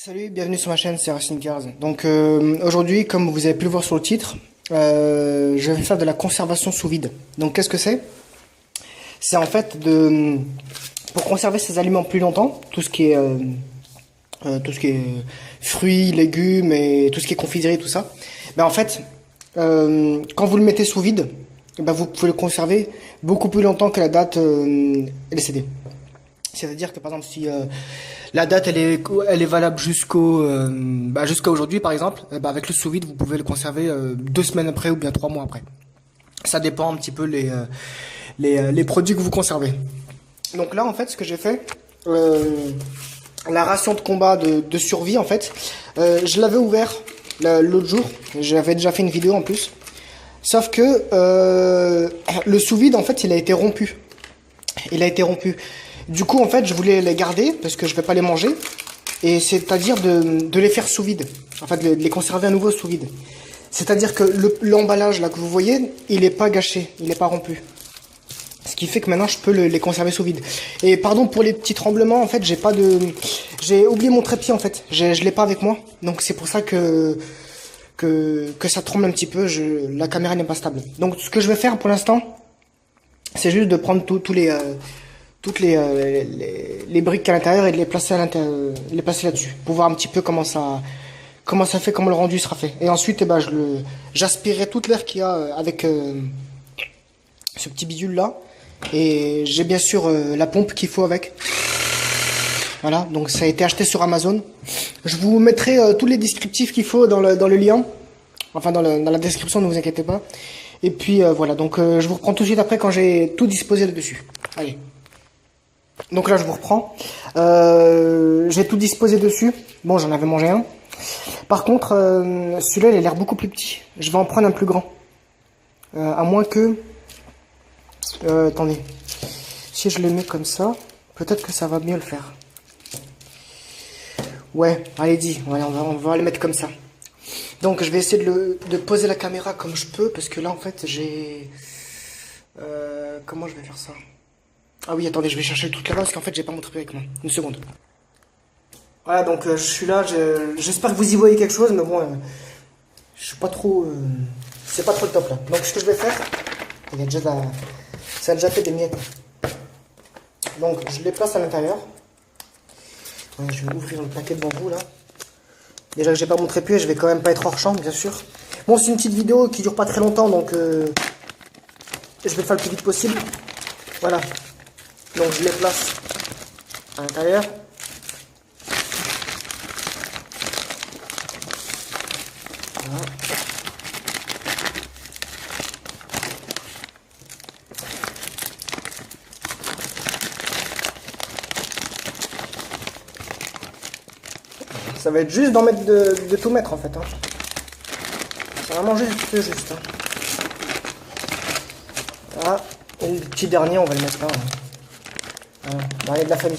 Salut, bienvenue sur ma chaîne, c'est Racine Cars. Donc aujourd'hui, comme vous avez pu le voir sur le titre, je vais faire de la conservation sous vide. Donc qu'est-ce que c'est? C'est en fait pour conserver ces aliments plus longtemps, tout ce qui est fruits, légumes et tout ce qui est confiserie, tout ça. Ben en fait, quand vous le mettez sous vide, ben vous pouvez le conserver beaucoup plus longtemps que la date LCD. C'est-à-dire que par exemple si la date elle est valable jusqu'à aujourd'hui par exemple, avec le sous vide vous pouvez le conserver 2 semaines après ou bien 3 mois après. Ça dépend un petit peu les produits que vous conservez. Donc là en fait ce que j'ai fait, la ration de combat de survie en fait, je l'avais ouvert l'autre jour, j'avais déjà fait une vidéo en plus. Sauf que le sous vide en fait il a été rompu. Il a été rompu. Du coup, en fait, je voulais les garder parce que je vais pas les manger. Et c'est-à-dire de les faire sous vide. En fait, de les conserver à nouveau sous vide. C'est-à-dire que l'emballage là que vous voyez, il est pas gâché, il est pas rompu. Ce qui fait que maintenant, je peux les conserver sous vide. Et pardon pour les petits tremblements, en fait, j'ai oublié mon trépied en fait. Je l'ai pas avec moi. Donc c'est pour ça que ça tremble un petit peu. La caméra n'est pas stable. Donc ce que je vais faire pour l'instant, c'est juste de prendre toutes les briques à l'intérieur et de les placer là-dessus pour voir un petit peu comment ça fait, comment le rendu sera fait. Et ensuite, j'aspirerai toute l'air qu'il y a avec ce petit bidule là. Et j'ai bien sûr la pompe qu'il faut avec. Voilà, donc ça a été acheté sur Amazon. Je vous mettrai tous les descriptifs qu'il faut dans le lien. Enfin, dans la description, ne vous inquiétez pas. Et puis voilà, donc je vous reprends tout de suite après quand j'ai tout disposé là-dessus. Allez. Donc là je vous reprends. J'ai tout disposé dessus. Bon, j'en avais mangé un. Par contre, celui-là il a l'air beaucoup plus petit. Je vais en prendre un plus grand. À moins que... attendez. Si je le mets comme ça, peut-être que ça va mieux le faire. Ouais, allez-y. Ouais, on va le mettre comme ça. Donc je vais essayer de poser la caméra comme je peux, parce que là en fait j'ai... comment je vais faire ça? Ah oui, attendez, je vais chercher le truc là-bas, parce qu'en fait j'ai pas mon trépied avec moi. Une seconde. Voilà, donc je suis là, j'espère que vous y voyez quelque chose, mais bon, je suis pas trop... c'est pas trop le top là. Donc ce que je vais faire, ça a déjà fait des miettes. Donc je les place à l'intérieur. Ouais, je vais ouvrir le paquet devant vous là. Déjà que j'ai pas mon trépied, je vais quand même pas être hors champ, bien sûr. Bon, c'est une petite vidéo qui dure pas très longtemps, donc je vais le faire le plus vite possible. Voilà. Donc je les place à l'intérieur. Voilà. Ça va être juste d'en mettre de tout mettre en fait. Hein. C'est vraiment juste. Hein. Voilà. Et le petit dernier, on va le mettre là. Hein. Voilà, de la famille.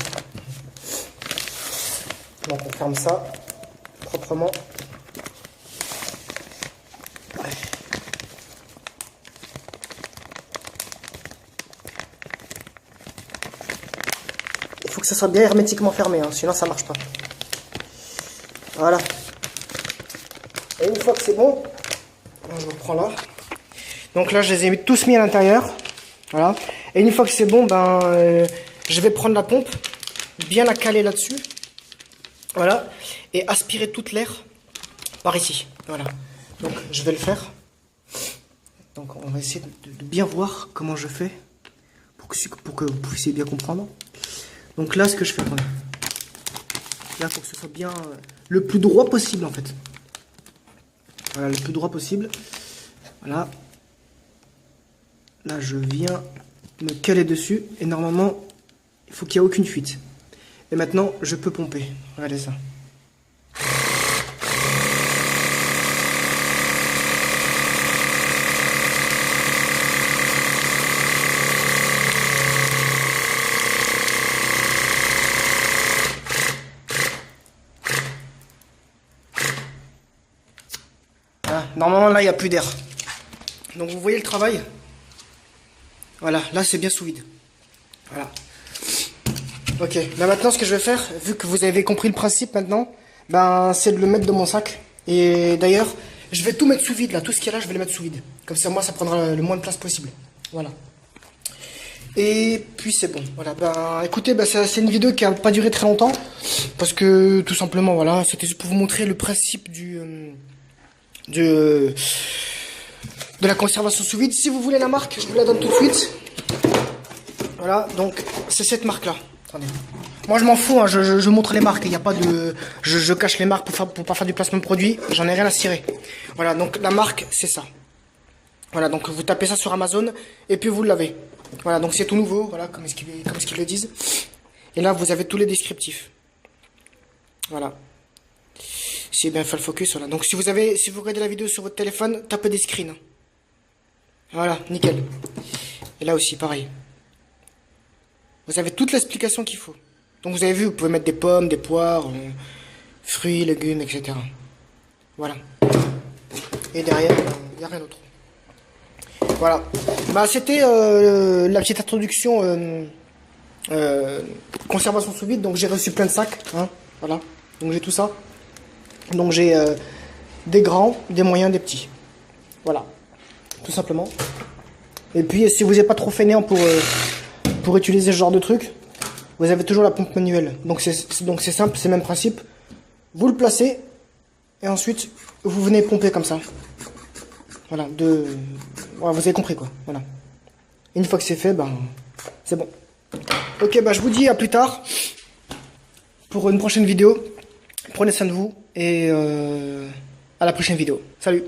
Donc on ferme ça proprement. Il faut que ça soit bien hermétiquement fermé, hein, sinon ça marche pas. Voilà. Et une fois que c'est bon, je reprends là. Donc là, je les ai tous mis à l'intérieur. Voilà. Et une fois que c'est bon, je vais prendre la pompe, bien la caler là-dessus. Voilà. Et aspirer toute l'air par ici. Voilà. Donc je vais le faire. Donc on va essayer de bien voir comment je fais pour que vous puissiez bien comprendre. Donc là, ce que je fais, voilà. Là, il faut que ce soit bien le plus droit possible en fait. Voilà, le plus droit possible. Voilà. Là, je viens me caler dessus et normalement, il faut qu'il n'y ait aucune fuite. Et maintenant, je peux pomper. Regardez ça. Voilà. Normalement, là, il n'y a plus d'air. Donc, vous voyez le travail? Voilà, là, c'est bien sous vide. Voilà. Ok, là maintenant ce que je vais faire, vu que vous avez compris le principe maintenant, ben, c'est de le mettre dans mon sac. Et d'ailleurs, je vais tout mettre sous vide là, tout ce qu'il y a là, je vais le mettre sous vide. Comme ça, moi, ça prendra le moins de place possible. Voilà. Et puis c'est bon. Voilà. Ben, écoutez, ben, c'est une vidéo qui a pas duré très longtemps parce que tout simplement, voilà, c'était juste pour vous montrer le principe de la conservation sous vide. Si vous voulez la marque, je vous la donne tout de suite. Voilà, donc c'est cette marque-là. Attendez. Moi je m'en fous, hein, je montre les marques, il n'y a pas de... Je cache les marques pour pas faire du placement de produit, j'en ai rien à cirer. Voilà, donc la marque c'est ça. Voilà, donc vous tapez ça sur Amazon et puis vous l'avez. Voilà, donc c'est tout nouveau, voilà, comme est-ce qu'ils le disent. Et là vous avez tous les descriptifs. Voilà. Si j'ai bien fait le focus, voilà. Donc si vous regardez la vidéo sur votre téléphone, tapez des screens. Voilà, nickel. Et là aussi, pareil. Vous avez toute l'explication qu'il faut. Donc vous avez vu, vous pouvez mettre des pommes, des poires, fruits, légumes, etc. Voilà. Et derrière, il n'y a rien d'autre. Voilà. Bah c'était la petite introduction conservation sous vide. Donc j'ai reçu plein de sacs. Hein, voilà. Donc j'ai tout ça. Donc j'ai des grands, des moyens, des petits. Voilà. Tout simplement. Et puis si vous n'êtes pas trop fainéant pour utiliser ce genre de truc, vous avez toujours la pompe manuelle. Donc c'est simple, c'est le même principe. Vous le placez et ensuite vous venez pomper comme ça. Voilà, voilà, vous avez compris quoi. Voilà. Une fois que c'est fait, ben c'est bon. Ok, bah je vous dis à plus tard pour une prochaine vidéo. Prenez soin de vous et à la prochaine vidéo. Salut.